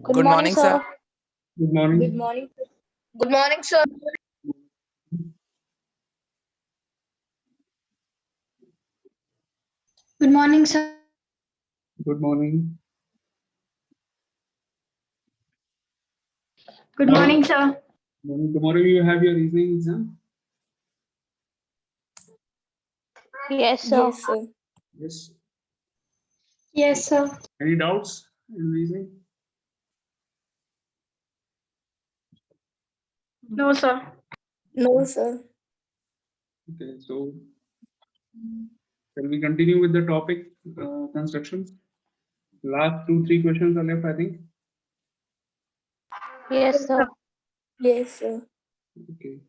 Good morning, sir. Good morning. Good morning. Good morning, sir. Good morning, sir. Good morning. Good morning, sir. Tomorrow you have your reasoning exam? Yes, sir. Yes, sir. Yes. Yes, sir. Any doubts in reasoning? No, sir. No, sir. Okay, so shall we continue with the topic construction? Last 2-3 questions are left, I think. Yes, sir. Yes, sir. Okay.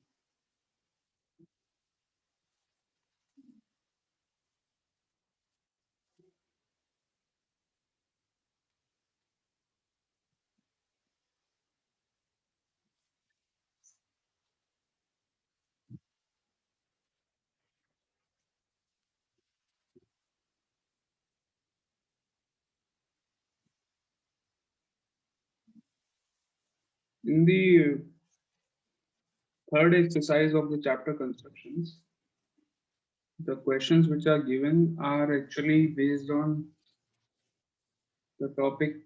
In the third exercise of the chapter constructions, the questions which are given are actually based on the topic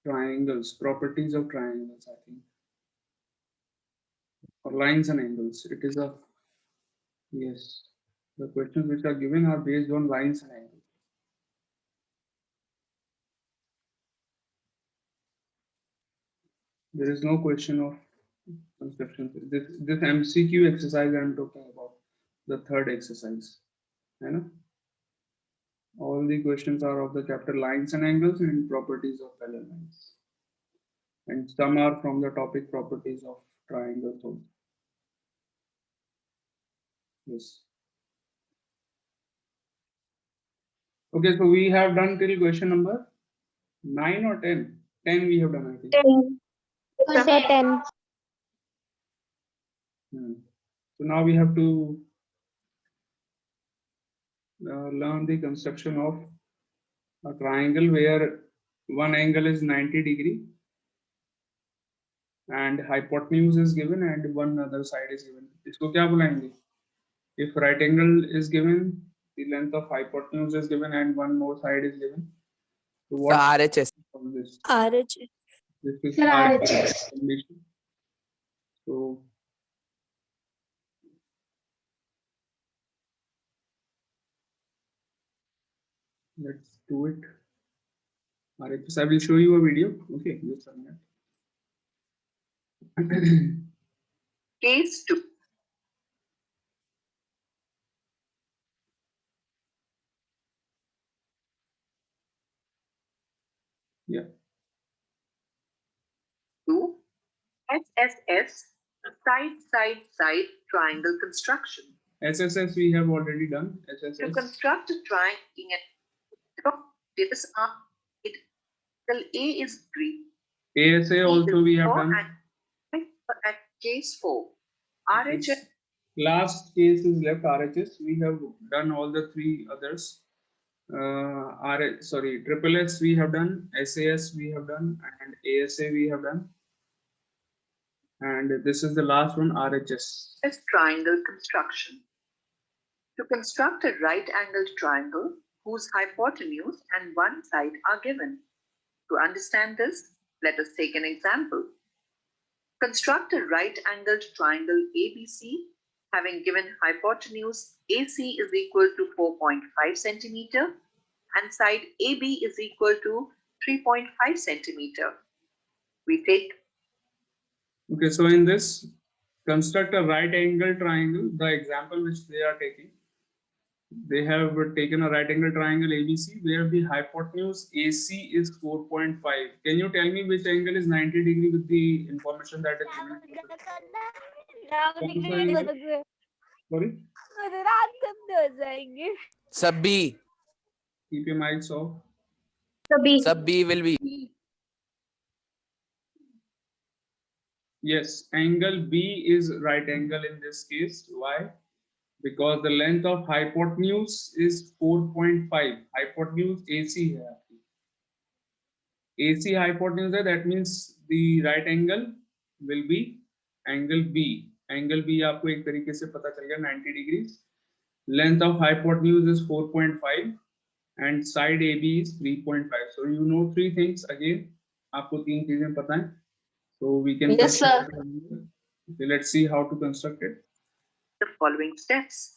triangles, properties of triangles, I think, or lines and angles. It is a, yes, the questions which are given are based on lines and angles. There is no question of construction. This MCQ exercise I am talking about, the third exercise. You know? All the questions are of the chapter lines and angles and properties of parallel lines. And some are from the topic properties of triangles also. Yes. Okay, so we have done till question number 9 or 10. 10 we have done, I think. 10. Sir, 10. So now we have to learn the construction of a triangle where one angle is 90 degree and hypotenuse is given and one other side is given. इसको क्या बुलाएंगे? If right angle is given, the length of hypotenuse is given and one more side is given. So what RHS. from this? RHS. This is Sir, RHS condition. So let's do it. RHS, I will show you a video. Okay, just a minute. Case 2. Yeah. 2. SSS, side triangle construction. SSS we have already done. To SSS. construct a triangle, this angle A is green. ASA also we have done. At case 4, RHS. Last case is left RHS. We have done all the three others. Triple S we have done, SAS we have done, and ASA we have done. And this is the last one, RHS. Is triangle construction. To construct a right-angled triangle whose hypotenuse and one side are given. To understand this, let us take an example. Construct a right-angled triangle ABC having given hypotenuse AC is equal to 4.5 centimeter and side AB is equal to 3.5 centimeter. We take. Okay, so in this, construct a right angle triangle, the example which they are taking. They have taken a right angle triangle ABC where the hypotenuse AC is 4.5. Can you tell me which angle is 90 degree with the information that is given? Sorry? Sub B. Keep your mics off. Sub B will be. Yes, angle B is right angle in this case. Why? Because the length of hypotenuse is 4.5. Hypotenuse AC here. AC hypotenuse है, that means the right angle will be angle B. Angle B आपको एक तरीके से पता चल गया 90 degrees. Length of hypotenuse is 4.5 and side AB is 3.5. So you know three things again. आपको तीन चीजें पता हैं. So we can. Yes, sir. Okay, let's see how to construct it. The following steps.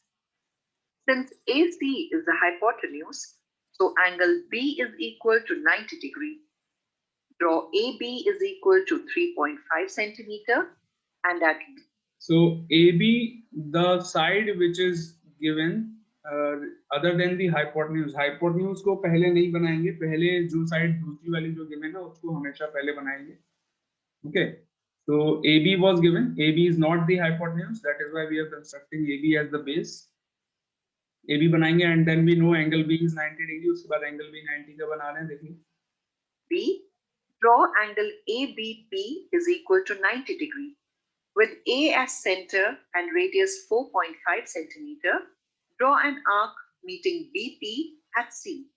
Since AC is the hypotenuse, so angle B is equal to 90 degree. Draw AB is equal to 3.5 centimeter and at So AB, the side which is given other than the hypotenuse. Hypotenuse को पहले नहीं बनाएंगे, पहले जो side दूसरी वाली जो given है उसको हमेशा पहले बनाएंगे. Okay. So AB was given. AB is not the hypotenuse. That is why we are constructing AB as the base. AB बनाएंगे and then we know angle B is 90 degree. उसके बाद angle B 90 का बना रहे हैं, देखिए. B. Draw angle ABP is equal to 90 degree. With A as center and radius 4.5 centimeter, draw an arc meeting BP at C.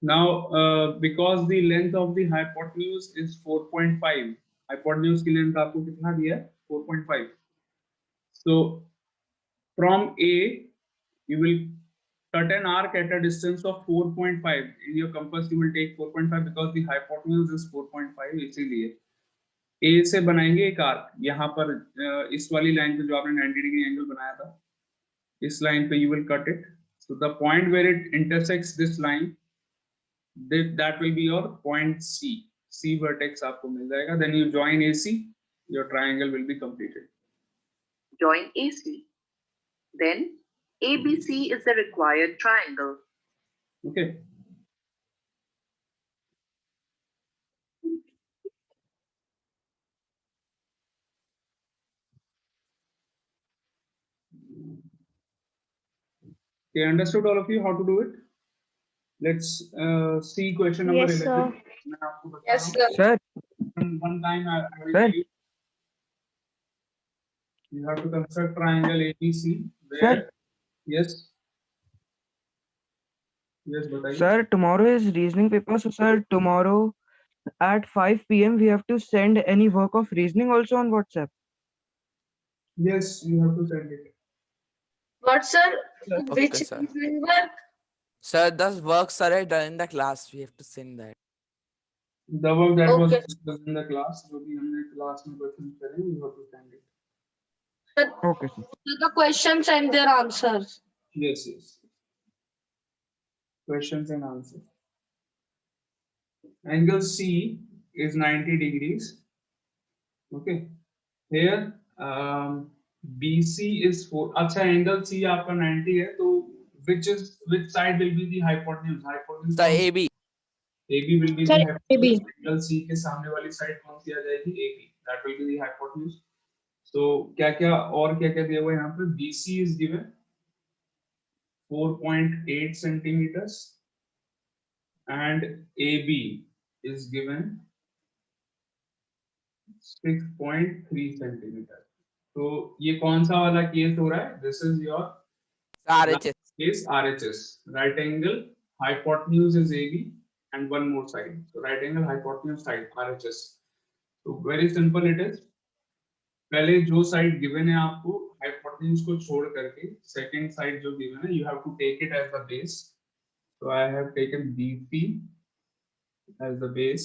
Now, because the length of the hypotenuse is 4.5, hypotenuse की length आपको कितना दिया है? 4.5. So, from A, you will cut an arc at a distance of 4.5. In your compass, you will take 4.5 because the hypotenuse is 4.5. इसीलिए A से बनाएंगे एक arc. यहाँ पर इस वाली लाइन पे जो आपने 90 डिग्री एंगल बनाया था, इस लाइन पे you will cut it. So the point where it intersects this line, that will be your point C. C vertex आपको मिल जाएगा. Then you join AC, your triangle will be completed. Join AC. Then ABC is the required triangle. Okay. Okay, understood all of you how to do it? Let's see question number Yes, 11. sir. मैं आपको बता Yes, रहा हूँ. sir. Sir, One time I will Sir. tell you. You have to construct triangle ABC. Where? Sir. Yes. Yes, बताइए. Sir, tomorrow is reasoning paper. So, sir, tomorrow at 5 p.m. we have to send any work of reasoning also on WhatsApp. Yes, you have to send it. What, sir? Okay, Which sir. work? Sir, those works are done in the class. We have to send that. The work that was Okay. discussed in the class, जो भी हमने class में questions करे, you have to send it. Okay, sir. The questions and their answers. Yes, yes. Questions and answers. Angle C is 90 degrees. Okay. Here, BC is 4. अच्छा, angle C आपका 90 है, तो which side will be the hypotenuse? Hypotenuse. The AB. AB will be Sir, the hypotenuse. AB. Angle C के सामने वाली side कौन सी आ जाएगी? AB. That will be the hypotenuse. So क्या-क्या और क्या-क्या दिया हुआ है यहाँ पे? BC is given 4.8 centimeters and AB is given 6.3 centimeters. तो ये कौन सा वाला केस हो रहा है? This is your RHS. case RHS. Right angle hypotenuse is AB and one more side. So right angle hypotenuse side RHS. So very simple it is. पहले जो साइड गिवन है आपको हाइपोटेन्यूज को छोड़ करके सेकंड साइड जो given है, you have to take it as the base. So I have taken BP as the base.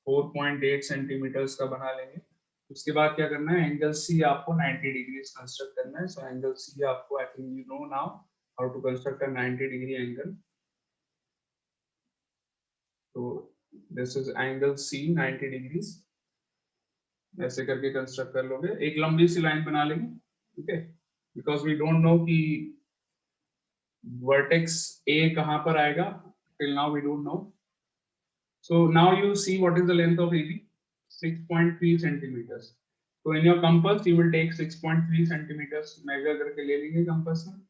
4.8 centimetres का बना लेंगे. उसके बाद क्या करना है? एंगल C आपको 90 डिग्रीज कंस्ट्रक्ट करना है. So एंगल C आपको, I think you know now how to construct a 90 degree angle. So this is angle C 90 degrees. ऐसे करके कंस्ट्रक्ट कर लोगे. एक लंबी सी लाइन बना लेंगे. Okay, because we don't know कि vertex A कहाँ पर आएगा. Till now we don't know. So now you see what is the length of AB? 6.3 centimeters. So in your compass you will take 6.3 centimeters. measure करके ले लेंगे compass में.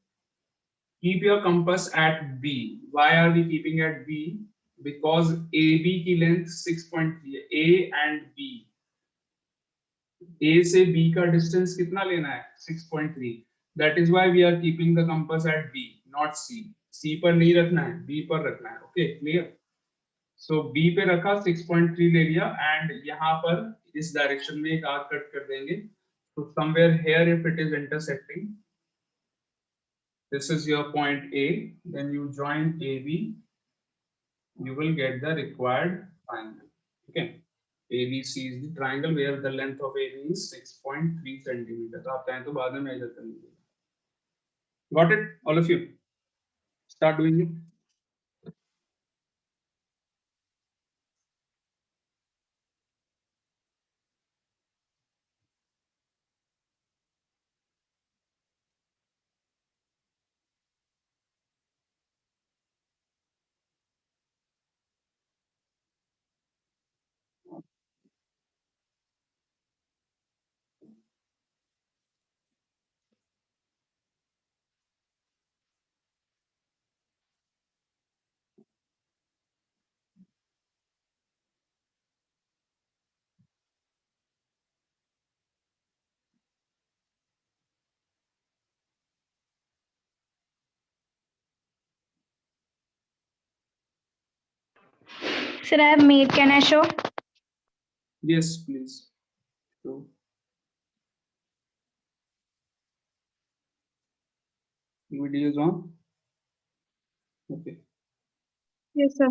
Keep your compass at B. Why are we keeping at B? Because AB की length 6.3 है. A and B. A से B का distance कितना लेना है? 6.3. That is why we are keeping the compass at B, not C. C पर नहीं रखना है, B पर रखना है. Okay, clear? सो बी पे रखा 6.3 ले लिया एंड यहाँ पर इस डायरेक्शन में एक आर्क कट कर देंगे. तो somewhere here if it is intersecting, this is your point A, then you join AB, you will get the required triangle. Okay, ABC is the triangle where the length of AB is 6.3 centimeter. तो आप चाहें तो बाद में measure कर लीजिए. Got it, all of you? Start doing it. Sir, I have made. Can I show? Yes, please. So, video is on. Okay. Yes, sir.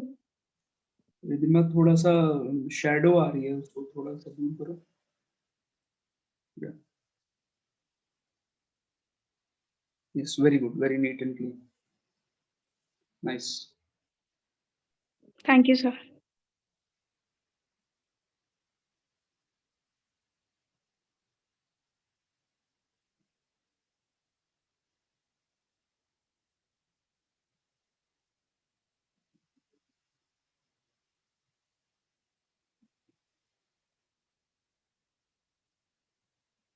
यदि मैं थोड़ा सा शैडो आ रही है उसको थोड़ा सा दूर करो. Yeah. Yes, very good, very neat and clean. Nice. Thank you, sir.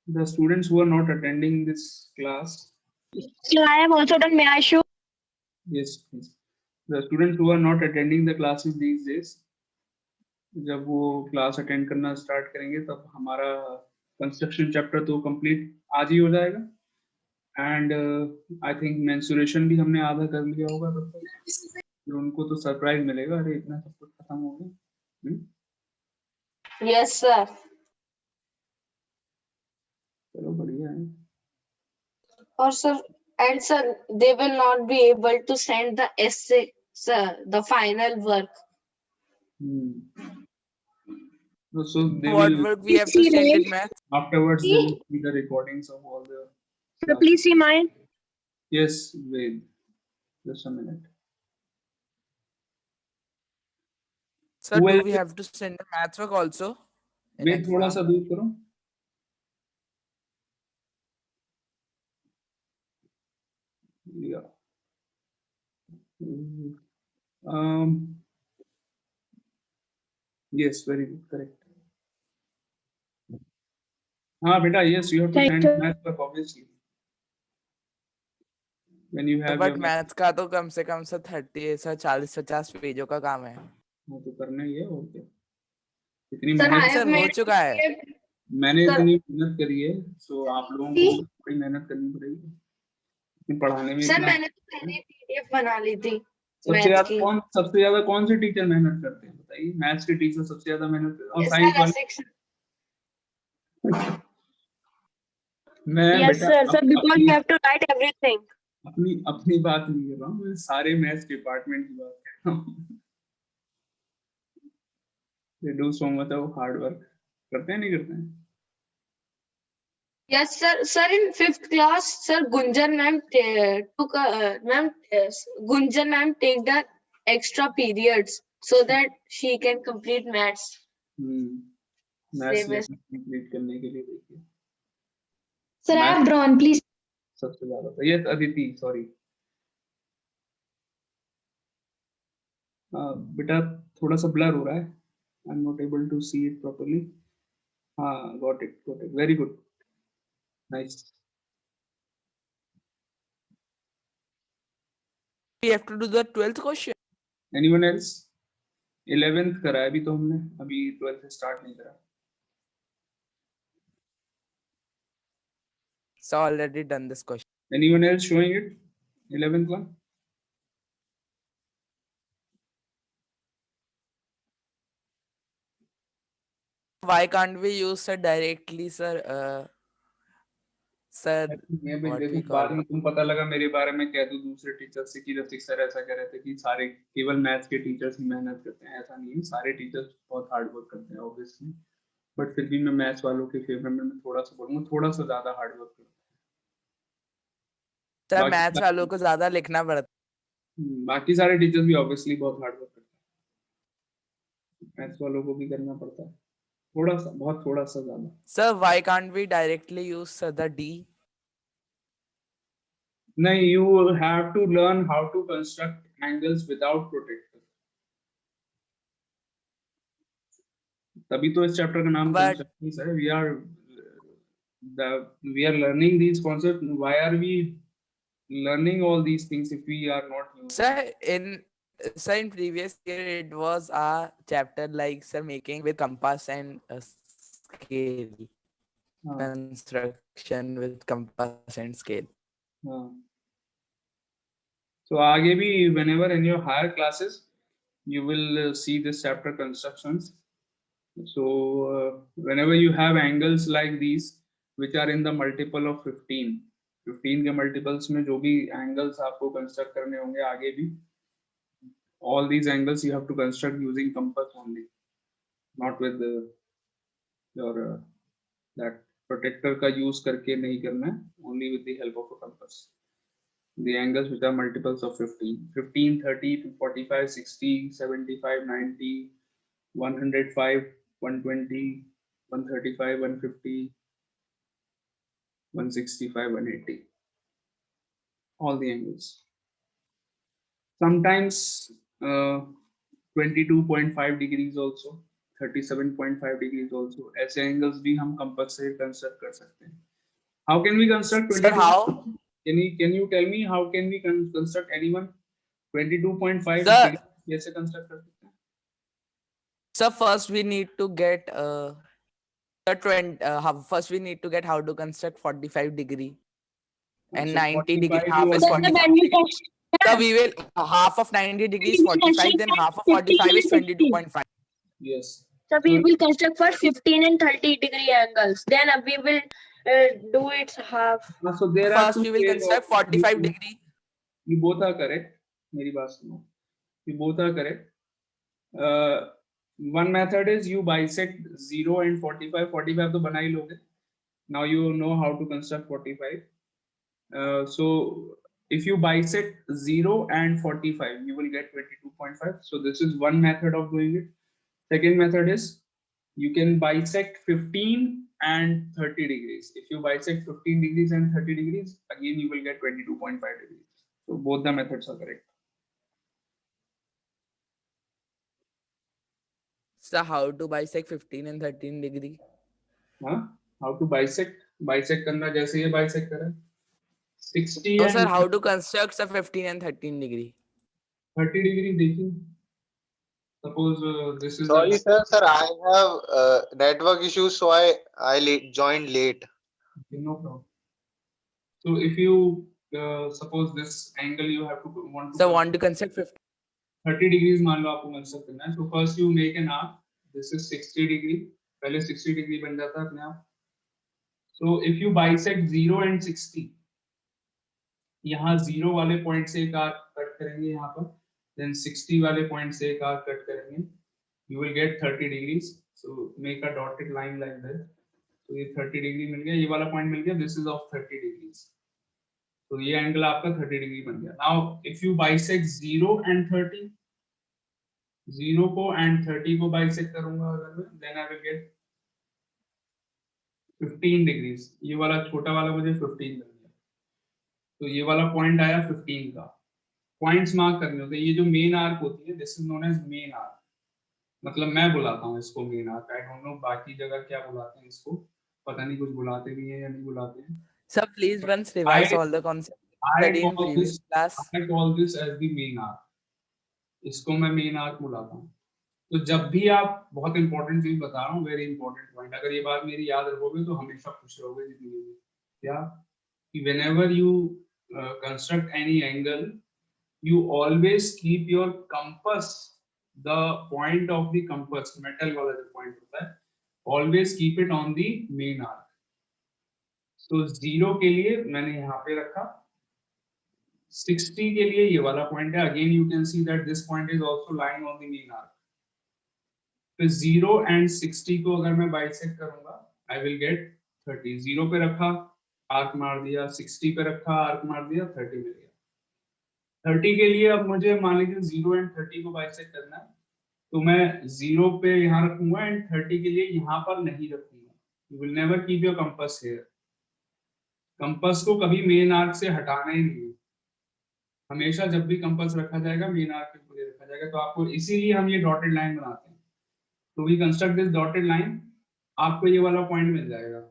The students who are not attending this class, So I have also done. May I show? yes, please. The students who are not attending the classes these days, जब वो class attend करना start करेंगे तब हमारा construction chapter तो complete आज ही हो जाएगा. एंड आई थिंक मेंसुरेशन भी हमने आधा कर लिया होगा तब तक. फिर उनको तो सरप्राइज मिलेगा, अरे इतना सब कुछ खत्म हो गया. Yes, sir. चलो बढ़िया है. Or sir, and sir, they will not be able to send the essay, sir, the final work. So they What will work we have to send in math? afterwards they will see the recordings of all the Sir, please see mine. Yes, wait just a minute. Sir, Who do else? we have to send the math work also? in Wait थोड़ा सा exam? दूर करो. Yeah. Yes, very good, correct. हाँ बेटा, yes, you have to Thank send you. math work obviously. When you have but your math का तो कम से कम sir 30 sir 40-50 पेजों का काम है. हाँ, तो करना ही है और क्या. इतनी Sir, I मेहनत have सर हो made चुका है. मैंने Sir. इतनी मेहनत करी है, so आप लोगों को बड़ी मेहनत करनी पड़ेगी. इतनी पढ़ाने में सर इतना मैंने तो पहले PDF बना ली थी सबसे मैथ की. ज्यादा कौन से टीचर मेहनत करते हैं बताइए. मैथ्स के टीचर सबसे ज्यादा मेहनत करते हैं और Yes, साइंस sir, वाले. Rasic sir. मैं Yes, बेटा sir. Sir, because you have to write everything. अपनी अपनी बात नहीं कर रहा हूँ, मैं सारे मैथ्स डिपार्टमेंट की बात कर रहा हूँ. They do so much of hard work. करते हैं नहीं करते हैं? Yes, sir. Sir, in 5th class, sir, Gunjan ma'am took Gunjan ma'am take the extra periods so that she can complete maths. Maths Syllabus. Complete करने के लिए देखिए Sir, I Math- have drawn. Please. सबसे ज्यादा तो yes Aditi, sorry. बेटा थोड़ा सा ब्लर हो रहा है. I am not able to see it properly. हाँ, got it, very good, nice. We have to do the 12th question. Anyone else? 11th करा है अभी तो हमने, अभी 12th स्टार्ट नहीं करा. So already done this question. Anyone else showing it 11th one? why can't we use sir directly, sir? Sir, मैं भी what देखो we बाद call में it? तुम पता लगा मेरे बारे में कह दूं दूसरे टीचर से कि रसिक सर ऐसा कह रहे थे कि सारे केवल मैथ्स के टीचर्स ही मेहनत करते हैं, ऐसा नहीं है, सारे टीचर्स बहुत हार्ड वर्क करते हैं ऑब्वियसली, बट फिर भी मैं मैथ्स वालों के फेवर में मैं थोड़ा सा बोलूंगा, थोड़ा सा ज्यादा हार्ड वर्क करता सर बाकी मैथ्स वालों को ज्यादा लिखना पड़ता बाकी सारे टीचर्स भी ऑब्वियसली बहुत हार्ड वर्क करते हैं, मैथ्स वालों को भी करना पड़ता है थोड़ा सा, बहुत थोड़ा सा ज्यादा। Sir, why can't we directly use sir, the D? नहीं, you have to learn how to construct angles without protector, तभी तो इस चैप्टर का नाम But कंस्ट्रक्शंस है। we are learning these concepts. Why are we learning all these things if we are not using? sir, in previous year it was a chapter like sir making with compass and scale, हाँ, construction with compass and scale. हाँ. So आगे भी whenever in your higher classes you will see this chapter constructions. So whenever you have angles like these which are in the multiple of 15 के multiples में जो भी angles आपको construct करने होंगे आगे भी, all these angles you have to construct using compass only, not with your that protector का use करके नहीं करना है, only with the help of a compass. The angles which are multiples of 15, 30, 45, 60, 75, 90, 105, 120, 135, 150, 165, 180. All the angles. Sometimes 22.5 degrees also, 37.5 degrees also. ऐसे angles भी हम compass से construct कर सकते हैं. How can we construct Sir, 22? how? Can you tell me how can we construct anyone 22.5 Sir. degree कैसे construct कर सकते हैं? Sir, first we need to get first we need to get how to construct 45 degree and So 90 degree 45 half you is already- 45. So we will half of 90 degrees 45, then half of 45 is 22.5. Yes. So we will construct for 15 and 30 degree angles. Then we will do its half. So there are First two we will ways construct of- 45 degree. You both are correct. मेरी बात सुनो. You both are correct. One method is you bisect 0 and 45. 45 तो बना ही लोगे. Now you know how to construct 45. So if you bisect 0 and 45, you will get 22.5. So this is one method of doing it. Second method is you can bisect 15 and 30 degrees. If you bisect 15 degrees and 30 degrees, again you will get 22.5 degrees. So both the methods are correct. So how to bisect 15 and 13 degree? Huh? How to bisect? Bisect करना जैसे ये bisect करें. 60 No and sir, how to construct a 15 and 13 degree? 30 degree देखिए. Suppose this is Sorry, a, sir, I have network issues, so I joined late. no problem. So if you suppose this angle you have to want to So want to construct 15. 30 degrees मान लो आपको construct करना है. So first you make an arc. This is 60 degree. पहले 60 degree बन जाता है अपने आप. So if you bisect 0 and 60, यहाँ 0 वाले point से एक arc cut करेंगे यहाँ पर. Then 60 वाले point से एक arc cut करेंगे. You will get 30 degrees. So make a dotted line like this. तो ये 30 degree मिल गया. ये वाला point मिल गया. This is of 30 degrees. तो ये angle आपका 30 degree बन गया. Now if you bisect 0 and 30, 0 को and 30 को bisect करूंगा अगर मैं, then I will get 15 degrees. ये वाला छोटा वाला मुझे 15 मिल गया. तो ये वाला point आया 15 का. Points mark करने होते हैं. ये जो main arc होती है, this is known as main arc. मतलब मैं बुलाता हूँ इसको main arc. I don't know बाकी जगह क्या बुलाते हैं इसको. पता नहीं कुछ बुलाते भी हैं या नहीं बुलाते हैं. Sir, please once revise all the concepts studied in previous class. I call this as the main arc. इसको मैं main arc बुलाता हूँ. तो जब भी आप, बहुत इंपॉर्टेंट चीज बता रहा हूँ, वेरी इंपॉर्टेंट पॉइंट, अगर ये बात मेरी याद रखोगे तो हमेशा खुश रहोगे जिंदगी में. क्या कि whenever you construct any angle, you always keep your compass, the point of the compass, metal वाला जो point होता है, always keep it on the main arc. तो 0 के लिए मैंने यहाँ पे रखा, 60 के लिए ये वाला पॉइंट है, again you can see that this point is also lying on the main arc. तो 0 एंड 60 को अगर मैं बाइसेक्ट करूंगा आई विल गेट 30. 0 पे रखा, आर्क मार दिया, 60 पे रखा, आर्क मार दिया, 30 मिल गया. 30 के लिए अब मुझे मान लीजिए 0 एंड 30 को बाइसेक्ट करना है, तो मैं 0 पे यहाँ रखूंगा एंड 30 के लिए यहाँ पर नहीं रखूंगा. You will never keep your compass here. Compass को कभी मेन आर्क से हटाना ही नहीं है. हमेशा जब भी कंपास रखा जाएगा मेन आर्क के पूरे रखा जाएगा. तो आपको इसीलिए हम ये डॉटेड लाइन बनाते हैं. तो we construct this dotted line. आपको ये वाला पॉइंट मिल जाएगा,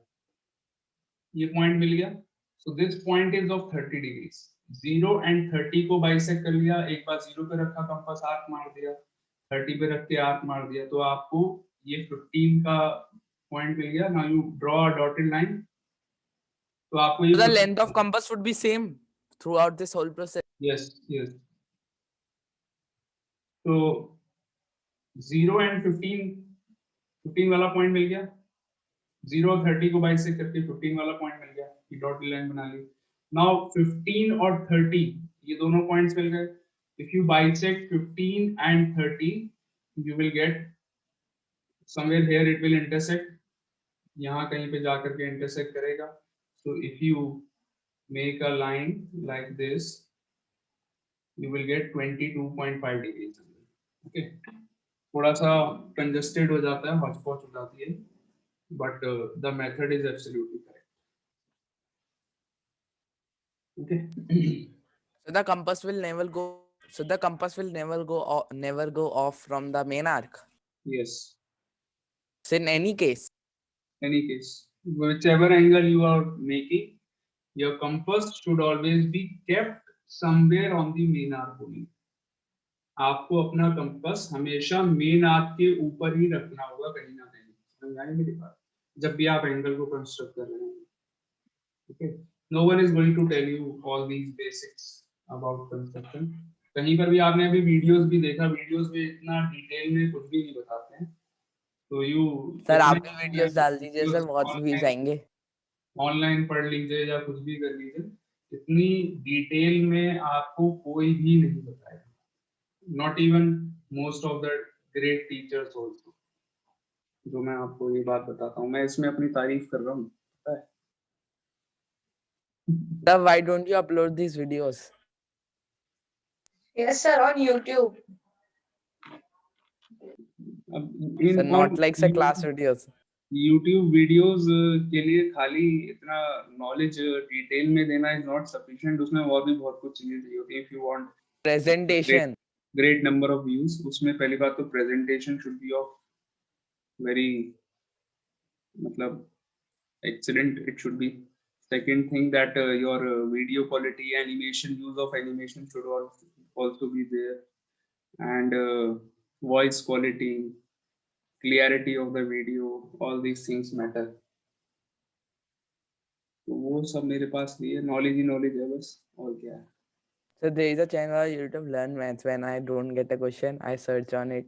ये पॉइंट मिल गया. So this point is of 30 degrees. 0 and 30 को बाइसेक्ट कर लिया. एक बार 0 पे रखा, कंपास आर्क मार दिया, 30 पे रख के आर्क मार दिया, तो आपको ये 15 का पॉइंट मिल गया. Now you draw a dotted line. तो आपको ये The length of compass would be same throughout this whole process. Yes yes. तो 0 एंड 15 वाला पॉइंट मिल गया. 0 और 30 को बाइसेक्ट करके 15 वाला पॉइंट मिल गया. ये डॉटेड लाइन बना ली. नाउ 15 और 30 ये दोनों पॉइंट्स मिल गए. If you bisect 15 and 30 you will get somewhere here it will intersect. यहाँ कहीं पे जाकर के intersect करेगा. So if you make a line like this, you will get 22.5 degrees. Okay. थोड़ा सा congested हो जाता है, hodgepodge हो जाती है, but the method is absolutely correct. Okay. So the compass will never go. So the compass will never go off from the main arc. Yes. So in any case. Any case, whichever angle you are making, your compass should always be kept somewhere on the main arc only. आपको अपना compass हमेशा main arc के ऊपर ही रखना होगा, कहीं ना कहीं. समझ आए मेरी बात? जब भी आप एंगल को कंस्ट्रक्ट कर रहे हैं. Okay. No one is going to tell you all these basics about construction. कहीं पर भी आपने अभी वीडियोस भी देखा, वीडियोस में इतना डिटेल में कुछ भी नहीं बताते हैं. तो यू सर आप भी वीडियोस डाल दीजिए सर, बहुत व्यूज आएंगे. ऑनलाइन पढ़ लीजिए या कुछ भी कर लीजिए. इतनी डिटेल में आपको कोई भी नहीं बताएगा. Not even most of the great teachers also. जो मैं आपको ये बात बताता हूँ, मैं इसमें अपनी तारीफ कर रहा हूँ, पता है. Sir, why don't you upload these videos? Yes, sir, on YouTube. Sir, not like sir class videos. YouTube videos के लिए खाली इतना नॉलेज डिटेल में देना इज नॉट सफिशिएंट. उसमें और भी बहुत कुछ चीजें चाहिए होती है. If you want Presentation. great number of views, उसमें पहली बात तो presentation should be of very मतलब excellent it should be. Second thing that your video quality, animation, use of animation should also be there, and voice quality, clarity of the video, all these things matter. तो वो सब मेरे पास नहीं है. Knowledge ही knowledge है बस, और क्या है. So there is a channel on YouTube, Learn Maths. When I don't get a question, I search on it.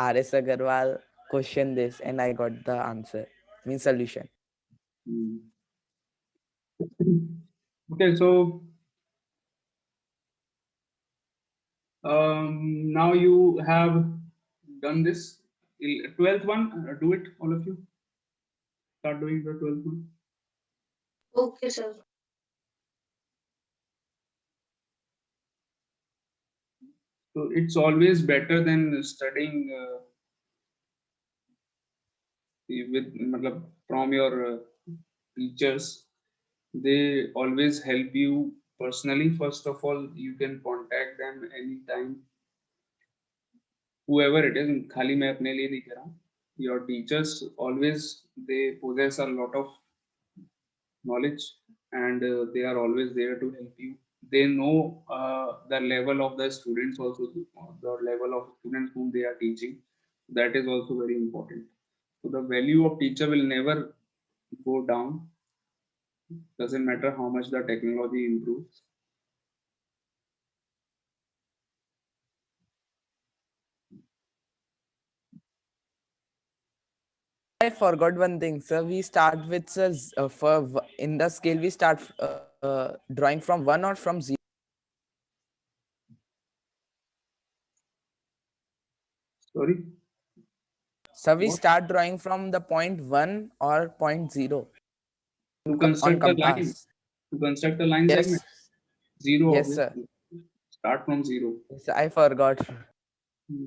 R.S. Agarwal question this, and I got the answer. Means solution. Okay, so now you have done this 12th one. Do it, all of you. Start doing the 12th one. Okay, sir. So it's always better than studying with matlab from your teachers. They always help you personally. First of all, you can contact them anytime. Whoever it is, khali मैं अपने लिए नहीं कह रहा हूँ. Your teachers always, they possess a lot of knowledge, and they are always there to help you. They know the level of the students also, the level of students whom they are teaching. That is also very important. So the value of teacher will never go down. Doesn't matter how much the technology improves. I forgot one thing, sir. We start with in the scale we start drawing from 1 or from 0. Sorry. So we What? start drawing from the point 1 or point 0 To on construct a line. compass. To construct a line Yes. segment. 0. Yes, sir. Obviously. Start from 0. Yes, I forgot. Hmm.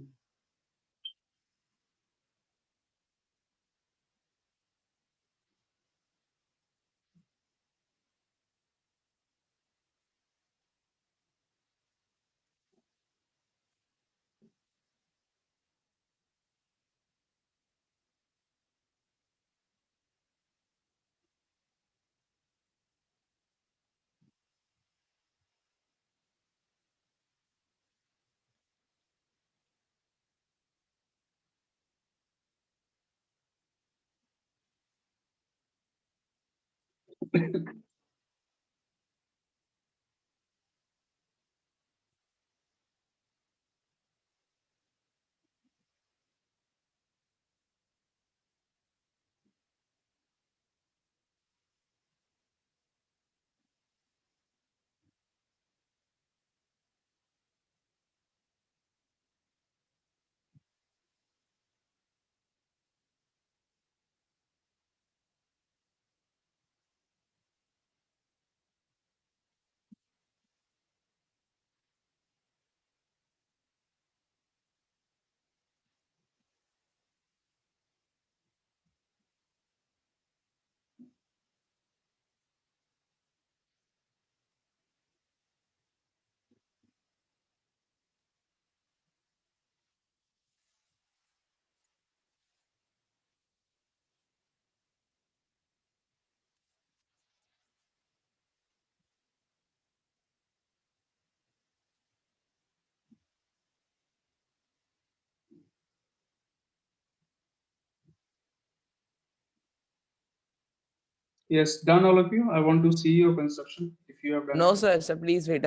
Yes, done all of you. I want to see your construction if you have done. No, it. sir. So please wait.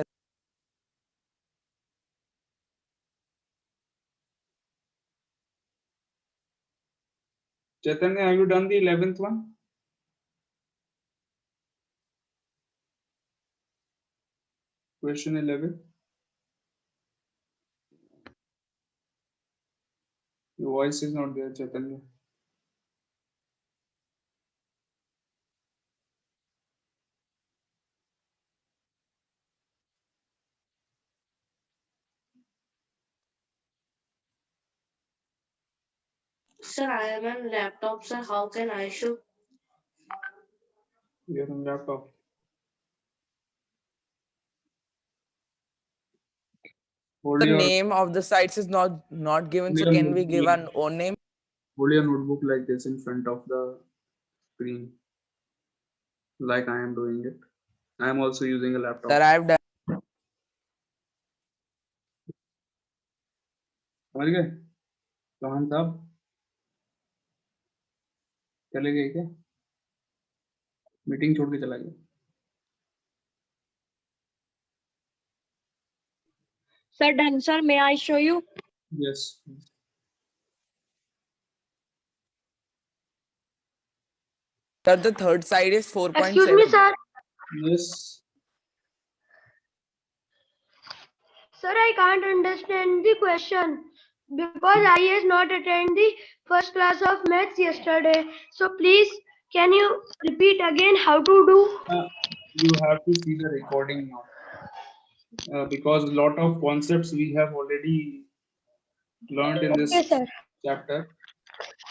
Chaitanya, have you done the 11th one? Question 11. Your voice is not there, Chaitanya. Sir, I am on laptop, sir. How can I show? You are on laptop. Hold The your, name of the sites is not given. So hold your can we give notebook an own name? hold your notebook like this in front of the screen, like I am doing it. I am also using a laptop. Sir, I have done. समझ गए? चौहान साहब चले गए क्या? Meeting छोड़ के चला गया. Sir, done, sir. May I show you? Yes. Sir, the third side is 4.7. Excuse me, sir. Yes. Sir, I can't understand the question because I has not attended the first class of maths yesterday. So please, can you repeat again how to do? You have to see the recording now. Because a lot of concepts we have already learned in this Okay, sir. chapter.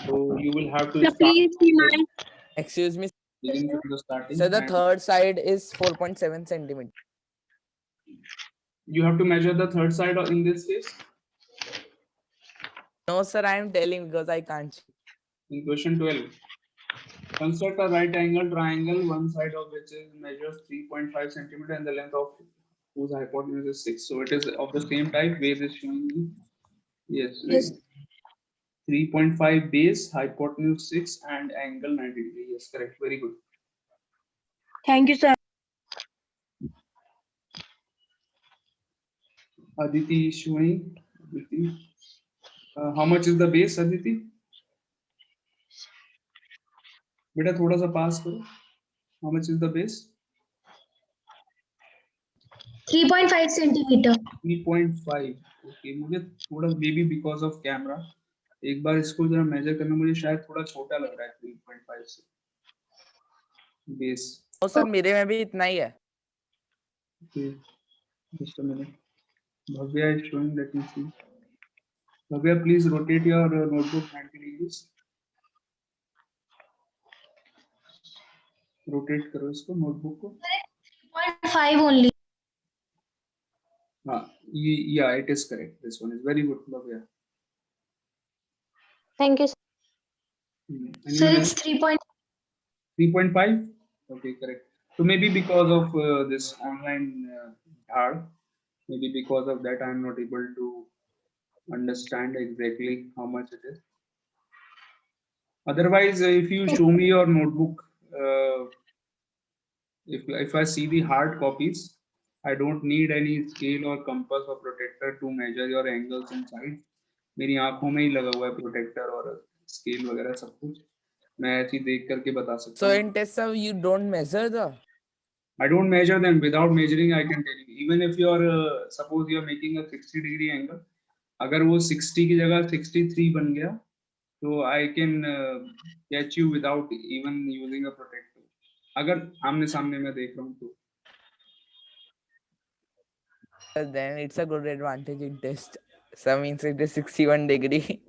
So you will have to Sir, start please see mine. Excuse me. begin from the starting. So the and third side is 4.7 centimeter. you have to measure the third side in this case. No, sir, I am telling because I can't. In question 12, construct a right angle triangle, one side of which is measures 3.5 centimeter and the length of whose hypotenuse is 6. So it is of the same type. Base is showing you. Yes. Yes. 3.5 base, hypotenuse 6 and angle 90 degree. Yes, correct. Very good. Thank you, sir. Aditi is showing. Aditi. How much is the base, Aditi? बेटा थोड़ा सा पास करो. How much is the base? 3.5 centimeter. 3.5. Okay, मुझे थोड़ा maybe because of camera. एक बार इसको जरा major करना, मुझे शायद थोड़ा छोटा लग रहा है 3.5 से बेस. ओ सर मेरे में भी इतना ही है. Okay, just a minute. Bhavya is showing. Let me see. Bhavya, please rotate your notebook 90 degrees. Rotate करो इसको notebook को. 3.5 only. Yeah, it is correct. This one is very good, Bhavya. Thank you. So Anyone it's else? 3.5. 3.5? Okay, correct. So maybe because of this online hard, maybe because of that, I'm not able to understand exactly how much it is. Otherwise, if you show me your notebook, if I see the hard copies, I don't need any scale or compass or protector to measure your angles inside. मेरी आंखों में ही लगा हुआ है protector और scale वगैरह सब कुछ. मैं ऐसे ही देख करके बता सकता So हूँ. in test sir, you don't measure the. I don't measure them. Without measuring, I can tell you. Even if you're suppose you're making a 60-degree angle, अगर वो 60 की जगह 63 बन गया, तो I can catch you without even using a protector. अगर आमने सामने में देख रहा हूँ तो. Then it's a good advantage in test. So means it is 61 degree.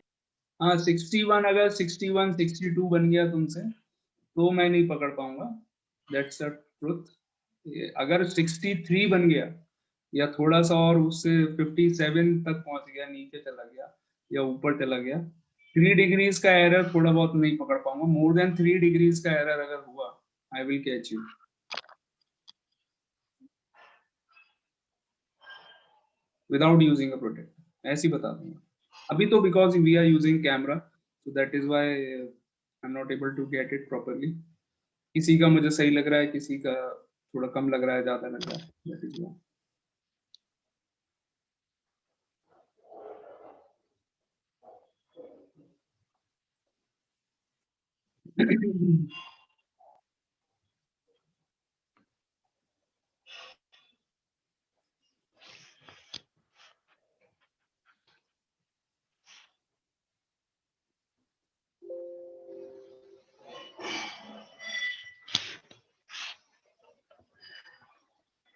हाँ 61 अगर 61 62 बन गया तुमसे तो मैं नहीं पकड़ पाऊंगा. That's the truth. अगर 63 बन गया या थोड़ा सा और उससे 57 तक पहुंच गया, नीचे चला गया या ऊपर चला गया, 3 डिग्रीज का एरर थोड़ा बहुत नहीं पकड़ पाऊंगा. मोर देन 3 डिग्रीज का एरर अगर हुआ, I will catch you without using a protractor. ऐसे ही बता दूंगा. अभी तो because we are using camera, so that is why I am not able to get it properly. किसी का मुझे सही लग रहा है, किसी का थोड़ा कम लग रहा है, ज्यादा लग रहा है. That is why.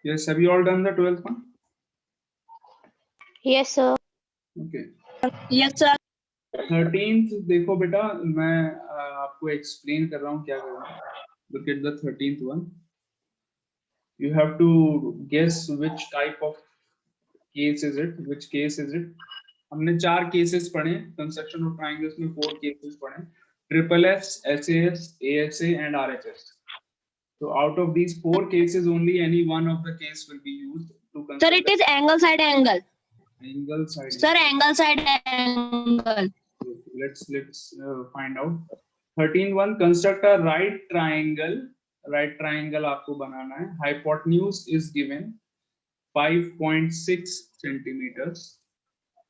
Yes, have you all done the 12th one? Yes, sir. Okay. Yes, sir. 13th देखो बेटा, मैं आपको एक्सप्लेन कर रहा हूँ क्या करना है. Look at the 13th one. You have to guess which type of case is it. Which case is it? हमने 4 cases पढ़े. Construction of triangles में 4 cases पढ़े. SSS, SAS, ASA and RHS. So out of these 4 cases, only any one of the case will be used to construct. Sir, it is angle side angle. Angle side. Sir, angle side angle. Let's find out. 13.1 construct a right triangle. Right triangle आपको बनाना है. Hypotenuse is given 5.6 centimeters.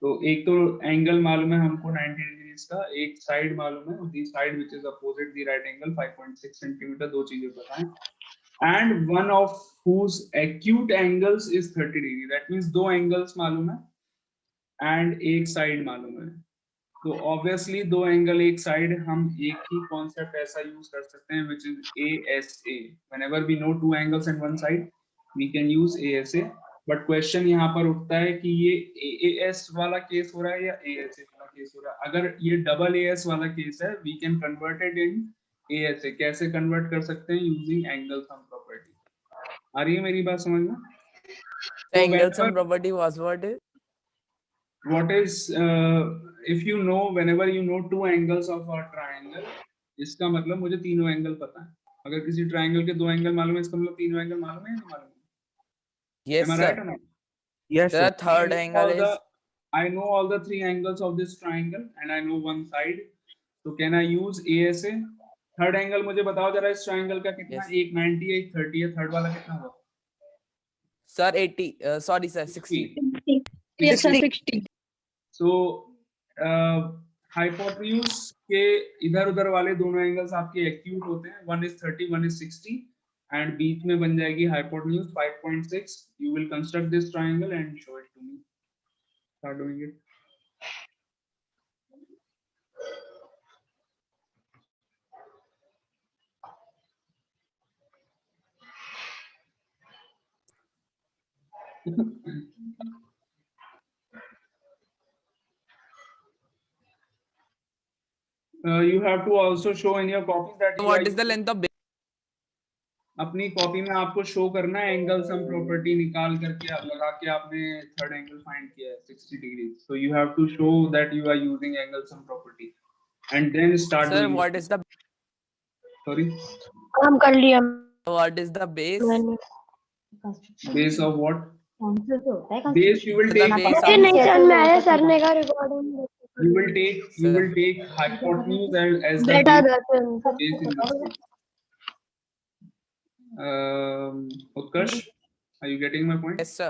तो एक तो angle मालूम है हमको 90 degrees का, एक साइड मालूम है, the side which is opposite the right angle 5.6 centimetre. दो चीजें पता है. And one of whose acute angles is 30 degree. That means दो एंगल्स मालूम है एंड एक साइड मालूम है. तो ऑब्वियसली दो एंगल एक साइड, हम एक ही कॉन्सेप्ट ऐसा यूज कर सकते हैं which is ASA. Whenever we know two angles and one side we can use ASA. But question यहाँ पर उठता है कि ये AAS वाला केस हो रहा है या ASA वाला केस हो रहा है. अगर ये डबल AS वाला केस है, we can convert it in ASA. कैसे कन्वर्ट कर सकते हैं? यूजिंग एंगल सम प्रॉपर्टी. आ रही है मेरी बात समझ में? The angle sum property was what is? What is if you know, whenever you know two angles of a triangle, इसका मतलब मुझे तीनों एंगल पता है. अगर किसी ट्रायंगल के दो एंगल मालूम है, इसका मतलब तीनों एंगल मालूम है या नहीं मालूम है? Yes Am I sir. right or not? Yes, The sir. third angle is. I know all the 3 angles of this triangle and I know one side. So can I use ASA? Third angle मुझे बताओ जरा, इस triangle का कितना? Yes. एक 90 एक 30 है. Third वाला कितना होगा? Sir 80. Sorry sir 60. Yes, sir. 60. So hypotenuse के इधर उधर वाले दोनों एंगल्स आपके एक्यूट होते हैं, 1 is 30, 1 is 60, एंड बीच में बन जाएगी hypotenuse 5.6. You will construct this triangle and show it to me. Start doing it. You have to also show in your copies that you What are is the length of base? अपनी copy में आपको show करना है angle sum property निकाल करके लगा के आपने थर्ड एंगल फाइंड किया है 60 degree. So you have to show that you are using angle some property and then start Sir, doing. what is the sorry, काम कर लिया what is the base? मैंने. Base of what? Base Base you will The take base मुझे of नहीं समझ में आया sir ने का recording. you will take hypotenuse as the बेटा base in this case. Utkarsh, are you getting my point? yes sir.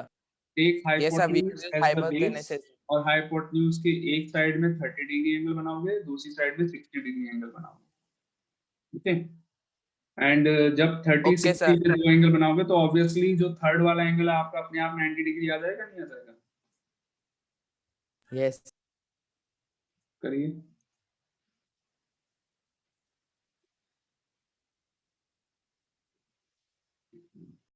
Take Yes sir, we hypotenuse use as the base hypothesis. और hypotenuse के एक side में 30 degree angle बनाओगे, दूसरी side में 60 degree angle बनाओगे. ठीक है. एंड जब 30 Okay, 60 sir. पे दो एंगल बनाओगे तो ऑब्वियसली जो थर्ड वाला एंगल है आपका अपने आप 90 डिग्री आ जाएगा, नहीं आ जाएगा? Yes. करिए.